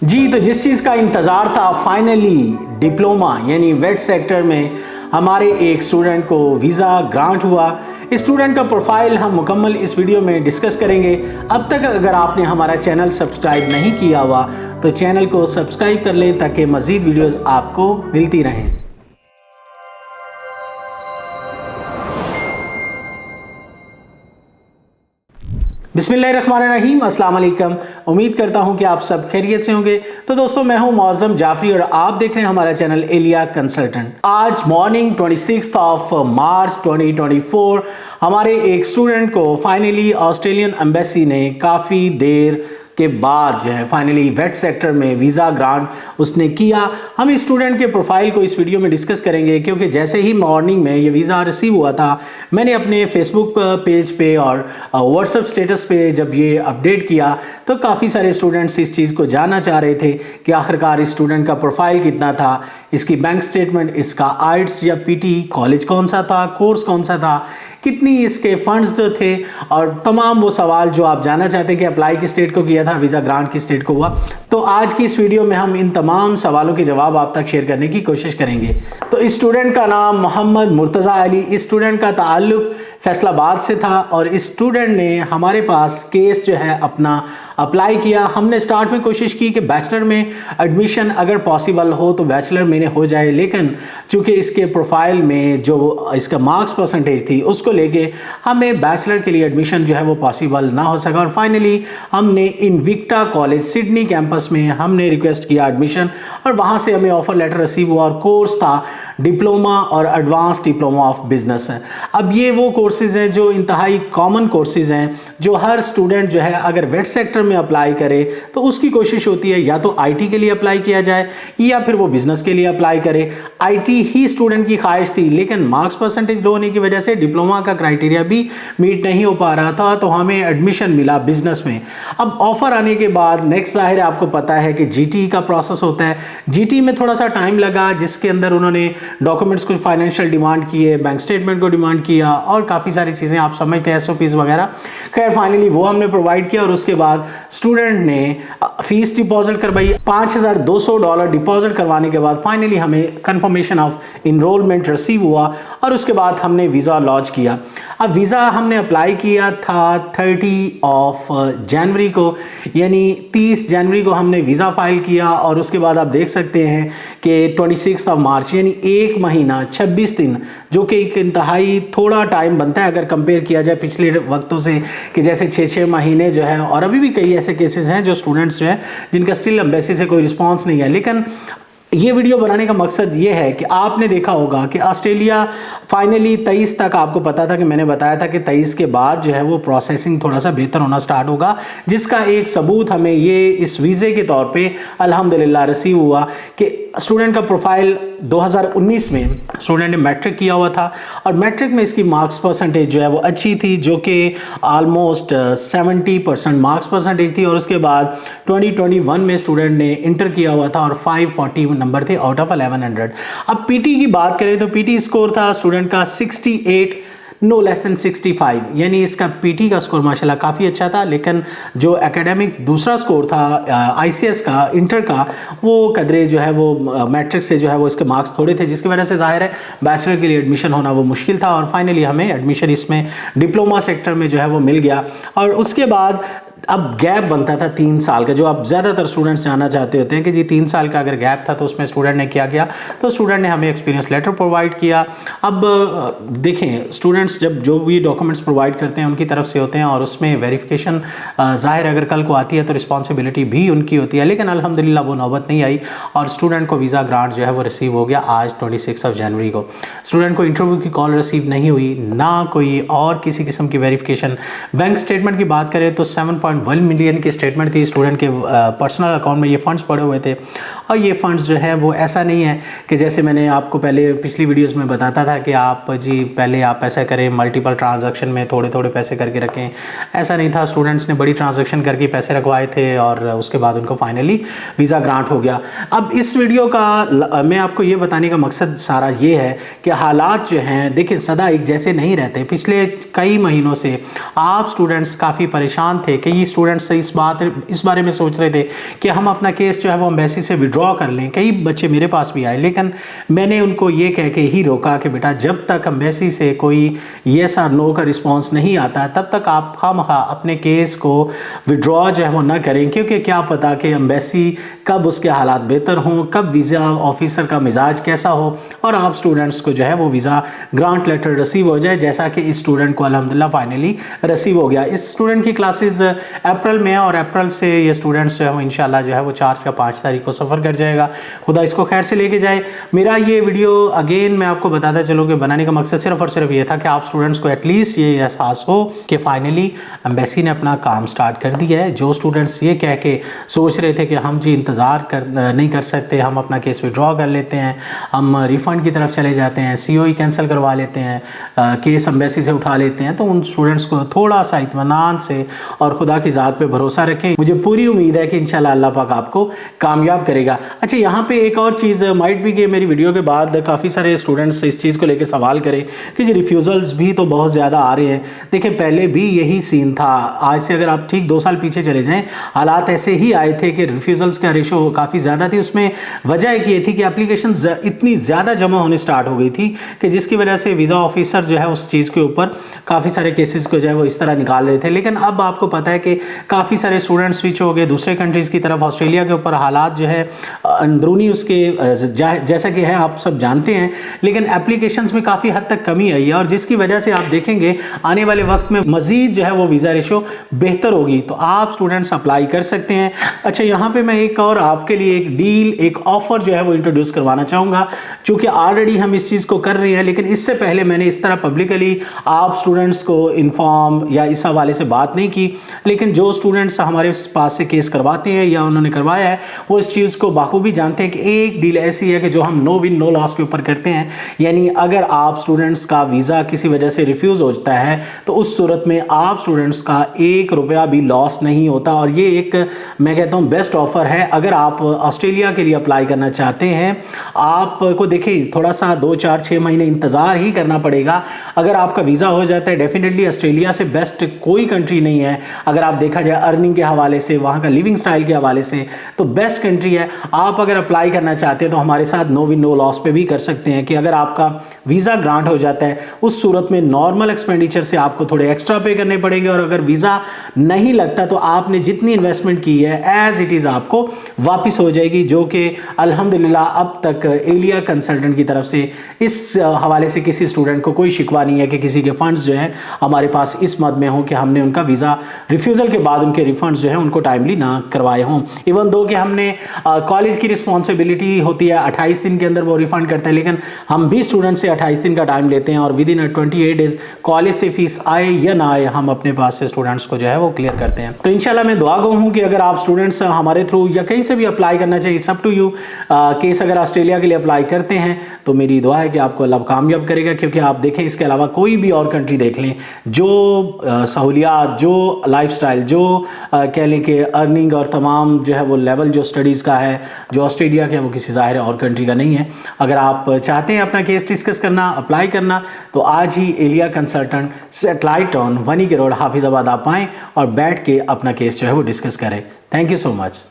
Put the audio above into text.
जी, तो जिस चीज़ का इंतज़ार था फाइनली डिप्लोमा यानी वेट सेक्टर में हमारे एक स्टूडेंट को वीज़ा ग्रांट हुआ। इस स्टूडेंट का प्रोफाइल हम मुकम्मल इस वीडियो में डिस्कस करेंगे। अब तक अगर आपने हमारा चैनल सब्सक्राइब नहीं किया हुआ तो चैनल को सब्सक्राइब कर लें ताकि मज़ीद वीडियोस आपको मिलती रहें। बिस्मिल्लाहिर्रहमानिर्रहीम, अस्सलाम वालेकुम। उम्मीद करता हूं कि आप सब खैरियत से होंगे। तो दोस्तों, मैं हूं मौज़म जाफरी और आप देख रहे हैं हमारा चैनल एलिया कंसल्टेंट। आज मॉर्निंग 26 ऑफ मार्च 2024 हमारे एक स्टूडेंट को फाइनली ऑस्ट्रेलियन एम्बेसी ने काफ़ी देर के बाद जो है फाइनली वेट सेक्टर में वीज़ा ग्रांट उसने किया। हम इस स्टूडेंट के प्रोफाइल को इस वीडियो में डिस्कस करेंगे क्योंकि जैसे ही मॉर्निंग में ये वीज़ा रिसीव हुआ था, मैंने अपने फेसबुक पेज पे और व्हाट्सएप स्टेटस पे जब ये अपडेट किया तो काफ़ी सारे स्टूडेंट्स इस चीज़ को जानना चाह रहे थे कि आखिरकार इस स्टूडेंट का प्रोफाइल कितना था, इसकी बैंक स्टेटमेंट, इसका आइट्स या पीटी, कॉलेज कौन सा था, कोर्स कौन सा था, कितनी इसके फंड्स जो थे, और तमाम वो सवाल जो आप जानना चाहते हैं कि अप्लाई किस स्टेट को किया था, वीज़ा ग्रांट किस स्टेट को हुआ। तो आज की इस वीडियो में हम इन तमाम सवालों के जवाब आप तक शेयर करने की कोशिश करेंगे। तो इस स्टूडेंट का नाम मोहम्मद मुर्तज़ा अली, इस स्टूडेंट का ताल्लुक फैसलाबाद से था और इस स्टूडेंट ने हमारे पास केस जो है अपना अप्लाई किया। हमने स्टार्ट में कोशिश की कि बैचलर में एडमिशन अगर पॉसिबल हो तो बैचलर में हो जाए, लेकिन चूंकि इसके प्रोफाइल में जो इसका मार्क्स परसेंटेज थी उसको लेके हमें बैचलर के लिए एडमिशन जो है वो पॉसिबल ना हो सका और फाइनली हमने इनविक्टा कॉलेज सिडनी कैंपस में हमने रिक्वेस्ट किया एडमिशन और वहाँ से हमें ऑफर लेटर रिसीव हुआ और कोर्स था डिप्लोमा और एडवांस डिप्लोमा ऑफ बिजनेस है। अब ये वो कोर्सेज़ हैं जो इंतहाई कॉमन कोर्सेज़ हैं जो हर स्टूडेंट जो है अगर वेट सेक्टर में अप्लाई करे तो उसकी कोशिश होती है या तो आईटी के लिए अप्लाई किया जाए या फिर वो बिजनेस के लिए अप्लाई करे। आईटी ही स्टूडेंट की ख्वाहिश थी, लेकिन मार्क्स परसेंटेज लो होने की वजह से डिप्लोमा का क्राइटेरिया भी मीट नहीं हो पा रहा था, तो हमें एडमिशन मिला बिजनेस में। अब ऑफर आने के बाद नेक्स्ट जाहिर है आपको पता है कि जीटी का प्रोसेस होता है। जीटी में थोड़ा सा टाइम लगा जिसके अंदर उन्होंने डॉक्यूमेंट्स कुछ फाइनेंशियल डिमांड किए, बैंक स्टेटमेंट को डिमांड किया और काफ़ी सारी चीज़ें आप समझते हैं, एसओपीज वगैरह। खैर फाइनली वो हमने प्रोवाइड किया और उसके बाद स्टूडेंट ने फीस डिपॉजिट करवाई। $5,200 डिपॉजिट करवाने के बाद फाइनली हमें कंफर्मेशन ऑफ इनरोलमेंट रिसीव हुआ और उसके बाद हमने वीज़ा लॉन्च किया। अब वीज़ा हमने अप्लाई किया था 30 जनवरी को, यानी 30 जनवरी को हमने वीज़ा फाइल किया और उसके बाद आप देख सकते हैं कि 26 मार्च यानी एक महीना 26 दिन, जो कि एक इंतहाई थोड़ा टाइम बनता है अगर कंपेयर किया जाए पिछले वक्तों से कि जैसे 6 महीने जो है। और अभी भी कई ऐसे केसेस हैं जो स्टूडेंट्स जो हैं जिनका स्टिल एम्बेसी से कोई रिस्पांस नहीं है। लेकिन ये वीडियो बनाने का मकसद ये है कि आपने देखा होगा कि ऑस्ट्रेलिया फाइनली 23 तक, आपको पता था कि मैंने बताया था कि 23 के बाद जो है वो प्रोसेसिंग थोड़ा सा बेहतर होना स्टार्ट होगा, जिसका एक सबूत हमें ये इस वीज़े के तौर पे अल्हम्दुलिल्लाह रिसीव हुआ कि स्टूडेंट का प्रोफाइल 2019 में स्टूडेंट ने मैट्रिक किया हुआ था और मैट्रिक में इसकी मार्क्स परसेंटेज जो है वो अच्छी थी, जो कि ऑलमोस्ट 70% मार्क्स परसेंटेज थी। और उसके बाद 2021 में स्टूडेंट ने इंटर किया हुआ था और 540 नंबर थे आउट ऑफ 1100। अब पीटी की बात करें तो पीटी स्कोर था स्टूडेंट का 68 नो लेस देन 65, यानी इसका पीटी का स्कोर माशाल्लाह काफ़ी अच्छा था। लेकिन जो एकेडमिक दूसरा स्कोर था आईसीएस का, इंटर का, वो कदरे जो है वो मैट्रिक से जो है वो इसके मार्क्स थोड़े थे, जिसकी वजह से जाहिर है बैचलर के लिए एडमिशन होना वो मुश्किल था और फाइनली हमें एडमिशन इसमें डिप्लोमा सेक्टर में जो है वो मिल गया। और उसके बाद अब गैप बनता था 3 साल का, जो आप ज़्यादातर स्टूडेंट्स जानना चाहते होते हैं कि जी 3 साल का अगर गैप था तो उसमें स्टूडेंट ने क्या किया, तो स्टूडेंट ने हमें एक्सपीरियंस लेटर प्रोवाइड किया। अब देखें, स्टूडेंट्स जब जो भी डॉक्यूमेंट्स प्रोवाइड करते हैं उनकी तरफ से होते हैं और उसमें वेरिफिकेशन ज़ाहिर अगर कल को आती है तो रिस्पॉन्सिबिलिटी भी उनकी होती है, लेकिन अल्हम्दुलिल्लाह वो नौबत नहीं आई और स्टूडेंट को वीज़ा ग्रांट जो है वो रिसीव हो गया आज 26 जनवरी को। स्टूडेंट को इंटरव्यू की कॉल रिसीव नहीं हुई, ना कोई और किसी किस्म की वेरिफिकेशन। बैंक स्टेटमेंट की बात करें तो 7.1 मिलियन की स्टेटमेंट थी स्टूडेंट के पर्सनल अकाउंट में, ये फंड्स पड़े हुए थे। और ये फंड्स जो है वो ऐसा नहीं है कि जैसे मैंने आपको पहले पिछली वीडियोस में बताता था कि आप जी पहले आप ऐसा करें, मल्टीपल ट्रांजैक्शन में थोड़े थोड़े पैसे करके रखें, ऐसा नहीं था। स्टूडेंट्स ने बड़ी ट्रांजैक्शन करके पैसे रखवाए थे और उसके बाद उनको फाइनली वीज़ा ग्रांट हो गया। अब इस वीडियो का मैं आपको ये बताने का मकसद सारा ये है कि हालात जो हैं देखिए सदा एक जैसे नहीं रहते। पिछले कई महीनों से आप स्टूडेंट्स काफ़ी परेशान थे कि काफ़ी स्टूडेंट्स इस बारे में सोच रहे थे कि हम अपना केस जो है वो एम्बेसी से विड्रॉ कर लें। कई बच्चे मेरे पास भी आए, लेकिन मैंने उनको ये कह के ही रोका कि बेटा जब तक एम्बेसी से कोई येस और नो का रिस्पॉन्स नहीं आता तब तक आप खामखा अपने केस को विड्रॉ जो है वो ना करें, क्योंकि क्या पता कि एम्बेसी कब उसके हालात बेहतर हों, कब वीज़ा ऑफिसर का मिजाज कैसा हो और आप स्टूडेंट्स को जो है वो वीज़ा ग्रांट लेटर रिसीव हो जाए, जैसा कि इस स्टूडेंट को अल्हम्दुलिल्लाह फाइनली रिसीव हो गया। इस स्टूडेंट की क्लासेस अप्रैल में, और अप्रैल से ये स्टूडेंट्स जो है वो इंशाल्लाह जो है वो 4 या 5 तारीख को सफ़र कर जाएगा। खुदा इसको खैर से लेके जाए। मेरा ये वीडियो अगेन मैं आपको बताता चलूँ कि बनाने का मकसद सिर्फ और सिर्फ ये था कि आप स्टूडेंट्स को एटलीस्ट ये एहसास हो कि फाइनली एम्बेसी ने अपना काम स्टार्ट कर दिया है। जो स्टूडेंट्स ये कह के सोच रहे थे कि हम जी इंतज़ार नहीं कर सकते, हम अपना केस विड्रॉ कर लेते हैं, हम रिफ़ंड की तरफ चले जाते हैं, COE कैंसिल करवा लेते हैं, केस एम्बेसी से उठा लेते हैं, तो उन स्टूडेंट्स को थोड़ा सा इत्मीनान से और खुदा की ज़ात पे भरोसा रखें। मुझे पूरी उम्मीद है कि इंशाल्लाह अल्लाह पाक आपको कामयाब करेगा। अच्छा, यहाँ पे एक और चीज़ माइट भी कि मेरी वीडियो के बाद काफ़ी सारे स्टूडेंट्स इस चीज़ को लेकर सवाल करें कि जी रिफ्यूज़ल्स भी तो बहुत ज़्यादा आ रहे हैं। देखिए पहले भी यही सीन था, आज से अगर आप ठीक 2 साल पीछे चले जाएँ हालात ऐसे ही आए थे कि रिफ्यूज़ल्स का रेशो काफ़ी ज़्यादा थी। उसमें वजह एक ये थी कि एप्लीकेशन इतनी ज़्यादा जमा होने स्टार्ट हो गई थी कि जिसकी वजह से वीज़ा ऑफिसर जो है उस चीज़ के ऊपर काफ़ी सारे केसेस को जो है वो इस तरह निकाल रहे थे। लेकिन अब आपको पता है कि काफ़ी सारे स्टूडेंट्स स्विच हो गए दूसरे कंट्रीज़ की तरफ। ऑस्ट्रेलिया के ऊपर हालात जो है अंदरूनी उसके जैसा कि है आप सब जानते हैं, लेकिन एप्लीकेशंस में काफ़ी हद तक कमी आई है और जिसकी वजह से आप देखेंगे आने वाले वक्त में मज़ीद जो है वो वीज़ा रेशो बेहतर होगी, तो आप स्टूडेंट्स अप्लाई कर सकते हैं। अच्छा, यहाँ पे मैं एक और आपके लिए एक डील, एक ऑफ़र जो है वो इंट्रोड्यूस करवाना चाहूँगा। चूँकि ऑलरेडी हम इस चीज़ को कर रहे हैं, लेकिन इससे पहले मैंने इस तरह पब्लिकली आप स्टूडेंट्स को इन्फॉर्म या इस हवाले से बात नहीं की, लेकिन जो स्टूडेंट्स हमारे पास से केस करवाते हैं या उन्होंने करवाया है वो इस चीज़ को बाखूबी जानते हैं कि एक डील ऐसी है कि जो हम नो विन नो लॉस के ऊपर करते हैं। यानी अगर आप स्टूडेंट्स का वीज़ा किसी वजह से रिफ्यूज़ हो जाता है तो उस सूरत में आप स्टूडेंट्स का 1 रुपया भी लॉस नहीं होता। और ये एक मैं कहता हूँ बेस्ट ऑफ़र है। अगर आप ऑस्ट्रेलिया के लिए अप्लाई करना चाहते हैं, आपको देखिए थोड़ा सा 2, 4, 6 महीने इंतज़ार ही करना पड़ेगा। अगर आपका वीज़ा हो जाता है, डेफिनेटली ऑस्ट्रेलिया से बेस्ट कोई कंट्री नहीं है। अगर आप देखा जाए अर्निंग के हवाले से, वहाँ का लिविंग स्टाइल के हवाले से, तो बेस्ट कंट्री है। आप अगर अप्लाई करना चाहते हैं तो हमारे साथ नो विन नो लॉस पे भी कर सकते हैं कि अगर आपका वीज़ा ग्रांट हो जाता है उस सूरत में नॉर्मल एक्सपेंडिचर से आपको थोड़े एक्स्ट्रा पे करने पड़ेंगे, और अगर वीज़ा नहीं लगता तो आपने जितनी इन्वेस्टमेंट की है एज इट इज़ आपको वापस हो जाएगी, जो कि अल्हम्दुलिल्लाह अब तक एलिया कंसल्टेंट की तरफ से इस हवाले से किसी स्टूडेंट को कोई शिकवा नहीं है कि किसी के फंड्स जो हैं हमारे पास इस मद में हों कि हमने उनका वीज़ा रिफ्यूज़ल के बाद उनके रिफंड्स जो है उनको टाइमली ना करवाए हों। इवन दो कि हमने कॉलेज की रिस्पॉन्सिबिलिटी होती है 28 दिन के अंदर वो रिफंड करते हैं, लेकिन हम भी स्टूडेंट से 28 दिन का टाइम लेते हैं और विद इन 28 डेज कॉलेज से फीस आए या ना आए हम अपने पास से स्टूडेंट्स को जो है वो क्लियर करते हैं। तो इंशाल्लाह मैं दुआ गो हूँ कि अगर आप स्टूडेंट्स हमारे थ्रू या कहीं से भी अप्लाई करना चाहिए, सब टू यू, केस अगर ऑस्ट्रेलिया के लिए अप्लाई करते हैं तो मेरी दुआ है कि आपको अल्लाह कामयाब करेगा। क्योंकि आप देखें इसके अलावा कोई भी और कंट्री देख लें, जो सहूलियात, जो लाइफस्टाइल, जो कह लें कि अर्निंग और तमाम जो है वो लेवल जो स्टडीज़ का है जो ऑस्ट्रेलिया का है वो किसी ज़ाहिर और कंट्री का नहीं है। अगर आप चाहते हैं अपना केस डिस्कस करना, अप्लाई करना, तो आज ही एलिया कंसल्टेंट सैटेलाइट ऑन वनी के रोड हाफिज़ाबाद आप आएँ और बैठ के अपना केस जो है वो डिस्कस करें। Thank you so much.